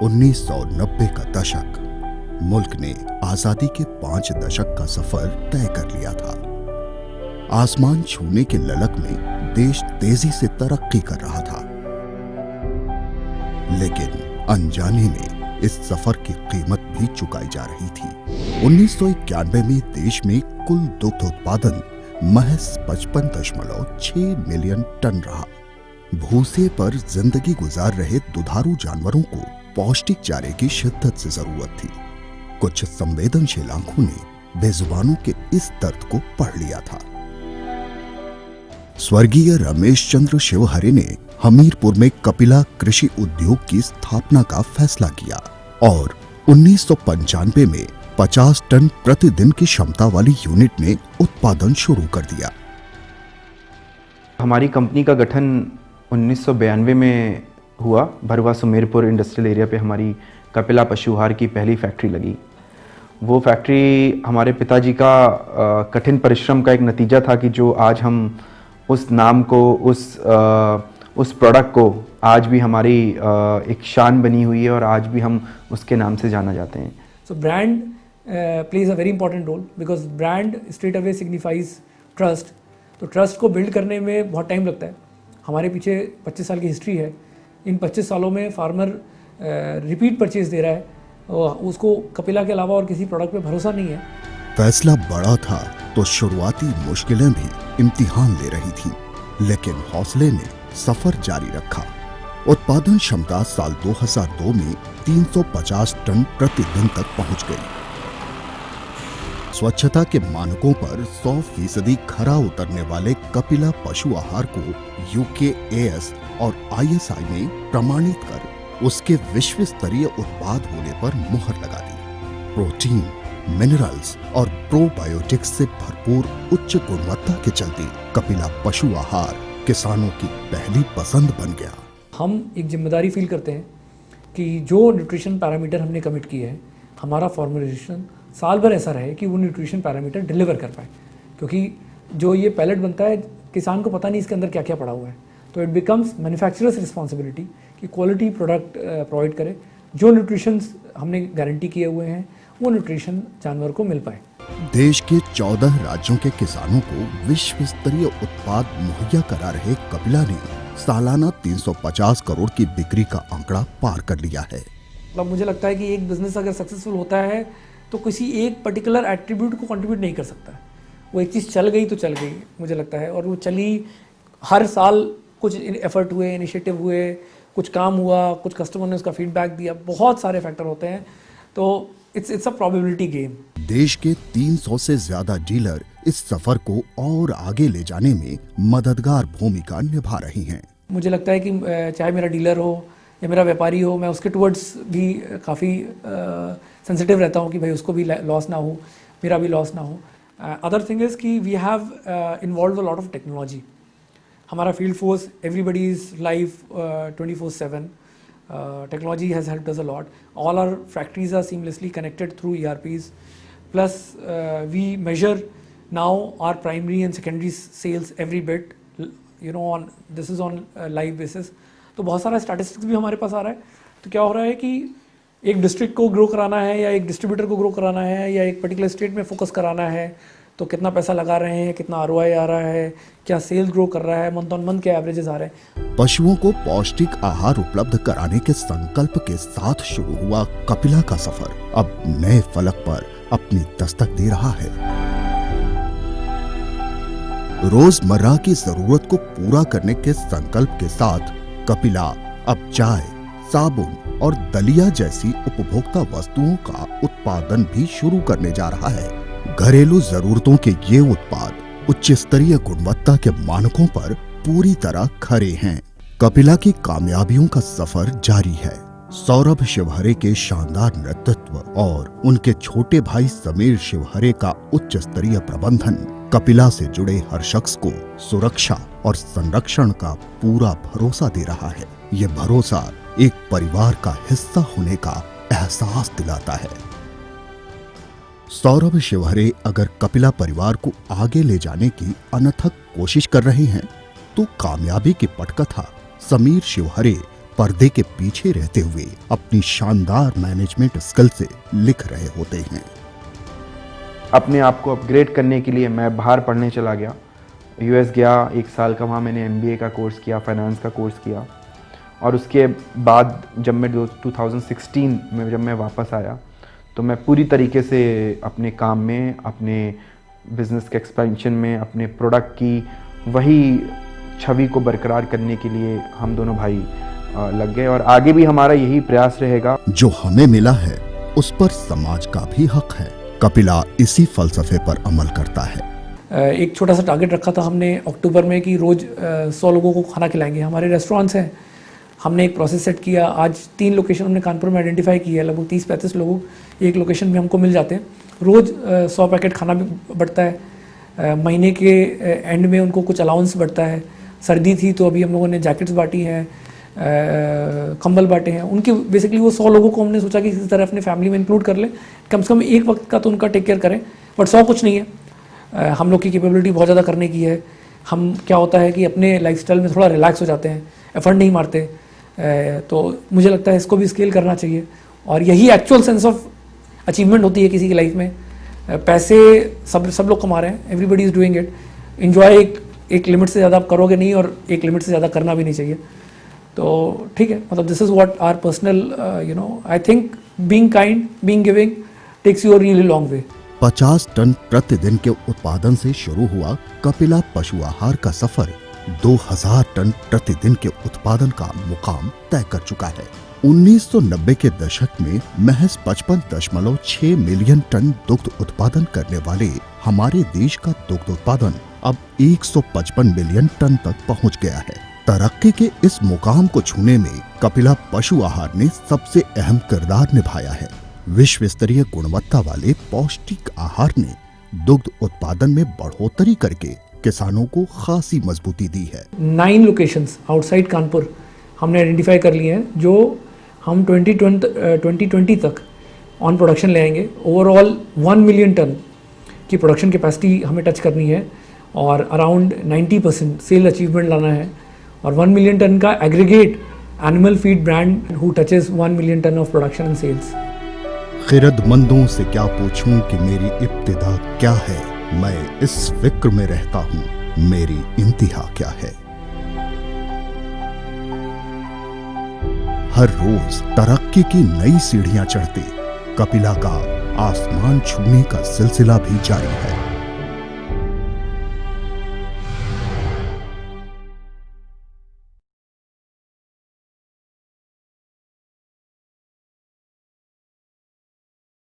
1990 का दशक मुल्क ने आजादी के 5 दशक का सफर तय कर लिया था। आसमान छूने के ललक में देश तेजी से तरक्की कर रहा था, लेकिन अनजाने में इस सफर की कीमत भी चुकाई जा रही थी। 1991 में देश में कुल दुग्ध उत्पादन महज 55.6 मिलियन टन रहा। भूसे पर जिंदगी गुजार रहे दुधारू जानवरों को पौष्टिक चारे की शिद्दत से जरूरत थी। कुछ संवेदनशील आंखों ने बेजुबानों के इस दर्द को पढ़ लिया था। स्वर्गीय रमेश चंद्र शिवहरे ने हमीरपुर में कपिला कृषि उद्योग की स्थापना का फैसला किया और 1995 में 50 टन प्रतिदिन की क्षमता वाली यूनिट ने उत्पादन शुरू कर दिया। हमारी कंपनी का गठन 1992 में हुआ। भरवा सुमेरपुर इंडस्ट्रियल एरिया पे हमारी कपिला पशु आहार की पहली फैक्ट्री लगी। वो फैक्ट्री हमारे पिताजी का कठिन परिश्रम का एक नतीजा था कि जो आज हम उस नाम को, उस प्रोडक्ट को आज भी हमारी एक शान बनी हुई है और आज भी हम उसके नाम से जाना जाते हैं। So brand plays a very important role because brand straight away signifies trust. तो ट्रस्ट को बिल्ड करने में बहुत टाइम लगता है। हमारे पीछे 25 साल की हिस्ट्री है। इन 25 सालों में फार्मर रिपीट परचेज दे रहा है और उसको कपिला के अलावा और किसी प्रोडक्ट पे भरोसा नहीं है। फैसला बड़ा था तो शुरुआती मुश्किलें भी इम्तिहान ले रही थी, लेकिन हौसले ने सफर जारी रखा। उत्पादन क्षमता साल 2002 में 350 टन प्रतिदिन तक पहुंच गई। स्वच्छता के मानकों पर 100% खरा उतरने वाले कपिला पशु आहार को UKAS और ISI ने प्रमाणित कर उसके विश्व स्तरीय उत्पाद होने पर मुहर लगा दी। प्रोटीन, मिनरल्स और प्रोबायोटिक्स से भरपूर उच्च गुणवत्ता के चलते कपिला पशु आहार किसानों की पहली पसंद बन गया। हम एक जिम्मेदारी फील करते हैं कि जो न्यूट्रिशन पैरामीटर हमने कमिट किए हैं, हमारा फॉर्मुलेशन साल भर ऐसा रहे कि वो न्यूट्रिशन पैरामीटर डिलीवर कर पाए, क्योंकि जो ये पैलेट बनता है किसान को पता नहीं इसके अंदर क्या क्या पड़ा हुआ है। तो इट बिकम्स मैन्युफैक्चरर्स रिस्पॉन्सिबिलिटी कि क्वालिटी प्रोडक्ट प्रोवाइड करे, जो न्यूट्रिशंस हमने गारंटी किए हुए हैं वो न्यूट्रिशन जानवर को मिल पाए। देश के 14 राज्यों के किसानों को विश्व स्तरीय उत्पाद मुहैया करा रहे कपिला ने सालाना 350 करोड़ की बिक्री का आंकड़ा पार कर लिया है। मतलब मुझे लगता है कि एक बिजनेस अगर सक्सेसफुल होता है तो किसी एक पर्टिकुलर एट्रीब्यूट को कंट्रीब्यूट नहीं कर सकता। वो एक चीज़ चल गई तो चल गई मुझे लगता है, और वो चली। हर साल कुछ एफर्ट हुए, इनिशिएटिव हुए, कुछ काम हुआ, कुछ कस्टमर ने उसका फीडबैक दिया, बहुत सारे फैक्टर होते हैं। तो इट्स अ प्रोबेबिलिटी गेम। देश के 300 से ज्यादा डीलर इस सफर को और आगे ले जाने में मददगार भूमिका निभा रही हैं। मुझे लगता है कि चाहे मेरा डीलर हो या मेरा व्यापारी हो, मैं उसके टुवर्ड्स भी काफ़ी सेंसिटिव रहता हूँ कि भाई उसको भी लॉस ना हो, मेरा भी लॉस ना हो। अदर थिंग इज़ कि we have involve a lot of technology. हमारा field force, everybody is live 24/7. Technology has helped us a lot. All our factories are seamlessly connected through ERPs. Plus, we measure now our primary and secondary sales every bit. This is on a live basis. तो बहुत सारा statistics भी हमारे पास आ रहा है। तो क्या हो रहा है कि एक डिस्ट्रिक्ट को ग्रो कराना है या एक डिस्ट्रीब्यूटर को ग्रो कराना है या एक पर्टिकुलर स्टेट में फोकस कराना है, तो कितना पैसा लगा रहे हैं, कितना ROI आ रहा है, क्या सेल ग्रो कर रहा है, मंथ ऑन मंथ क्या एवरेजेस आ रहे हैं। पशुओं को पौष्टिक आहार उपलब्ध कराने के संकल्प के साथ शुरू हुआ कपिला का सफर अब नए फलक पर अपनी दस्तक दे रहा है। रोजमर्रा की जरूरत को पूरा करने के संकल्प के साथ कपिला अब चाय, साबुन और दलिया जैसी उपभोक्ता वस्तुओं का उत्पादन भी शुरू करने जा रहा है। घरेलू जरूरतों के ये उत्पाद उच्च स्तरीय गुणवत्ता के मानकों पर पूरी तरह खरे हैं। कपिला की कामयाबियों का सफर जारी है। सौरभ शिवहरे के शानदार नेतृत्व और उनके छोटे भाई समीर शिवहरे का उच्च स्तरीय प्रबंधन कपिला से जुड़े हर शख्स को सुरक्षा और संरक्षण का पूरा भरोसा दे रहा है। ये भरोसा एक परिवार का हिस्सा होने का एहसास दिलाता है। सौरभ शिवहरे अगर कपिला परिवार को आगे ले जाने की अनथक कोशिश कर रहे हैं, तो कामयाबी की पटकथा समीर शिवहरे पर्दे के पीछे रहते हुए अपनी शानदार मैनेजमेंट स्किल से लिख रहे होते हैं। अपने आप को अपग्रेड करने के लिए मैं बाहर पढ़ने चला गया, यूएस गया, 1 साल का वहाँ मैंने एमबीए का कोर्स किया, फाइनेंस का कोर्स किया। और उसके बाद जब मैं 2016 में जब मैं वापस आया तो मैं पूरी तरीके से अपने काम में, अपने बिज़नेस के एक्सपेंशन में, अपने प्रोडक्ट की वही छवि को बरकरार करने के लिए हम दोनों भाई लग गए और आगे भी हमारा यही प्रयास रहेगा। जो हमें मिला है उस पर समाज का भी हक है। कपिला इसी फलसफे पर अमल करता है। एक छोटा सा टारगेट रखा था हमने अक्टूबर में कि रोज़ 100 लोगों को खाना खिलाएंगे। हमारे रेस्टोरेंट्स हैं, हमने एक प्रोसेस सेट किया। आज 3 लोकेशन हमने कानपुर में आइडेंटिफाई की है। लगभग 30-35 लोगों एक लोकेशन में हमको मिल जाते हैं। रोज़ 100 पैकेट खाना भी बढ़ता है। महीने के एंड में उनको कुछ अलाउंस बढ़ता है। सर्दी थी तो अभी हम लोगों ने जैकेट्स बांटी हैं, कंबल बांटे हैं। उनके बेसिकली वो 100 लोगों को हमने सोचा कि किसी तरह अपने फैमिली में इंक्लूड कर लें, कम से कम एक वक्त का तो उनका टेक केयर करें। बट 100 कुछ नहीं है, हम लोग की कैपेबिलिटी बहुत ज़्यादा करने की है। हम क्या होता है कि अपने लाइफस्टाइल में थोड़ा रिलैक्स हो जाते हैं, एफर्ट नहीं मारते। तो मुझे लगता है इसको भी स्केल करना चाहिए और यही एक्चुअल सेंस ऑफ अचीवमेंट होती है किसी की लाइफ में। पैसे सब लोग कमा रहे हैं, everybody is doing it. Enjoy एक लिमिट से ज़्यादा आप करोगे नहीं और एक लिमिट से ज़्यादा करना भी नहीं चाहिए। तो ठीक है, मतलब this is what our personal I think being kind, being giving takes you a really long way. 50 टन प्रतिदिन के उत्पादन से शुरू हुआ कपिला पशु आहार का सफर 2000 टन प्रतिदिन के उत्पादन का मुकाम तय कर चुका है। 1990 के दशक में महज 55.6 मिलियन टन दुग्ध उत्पादन करने वाले हमारे देश का दुग्ध उत्पादन अब 155 मिलियन टन तक पहुंच गया है। तरक्की के इस मुकाम को छूने में कपिला पशु आहार ने सबसे अहम किरदार निभाया है। विश्व स्तरीय गुणवत्ता वाले पौष्टिक आहार ने दुग्ध उत्पादन में बढ़ोतरी करके किसानों को खासी मजबूती दी है। 9 लोकेशंस आउटसाइड कानपुर हमने आइडेंटिफाई कर लिए हैं जो हम 2020 तक ऑन प्रोडक्शन ले आएंगे। ओवरऑल 1 मिलियन टन की प्रोडक्शन कैपेसिटी हमें टच करनी है और अराउंड 90% सेल अचीवमेंट लाना है और 1 मिलियन टन का aggregate animal feed brand who touches 1 million ton of production and sales. खिरदमंदों से क्या पूछूं कि मेरी इब्तिदा क्या है, मैं इस फिक्र में रहता हूँ मेरी इंतहा क्या है। हर रोज तरक्की की नई सीढ़ियां चढ़ते कपिला का आसमान छूने का सिलसिला भी जारी है।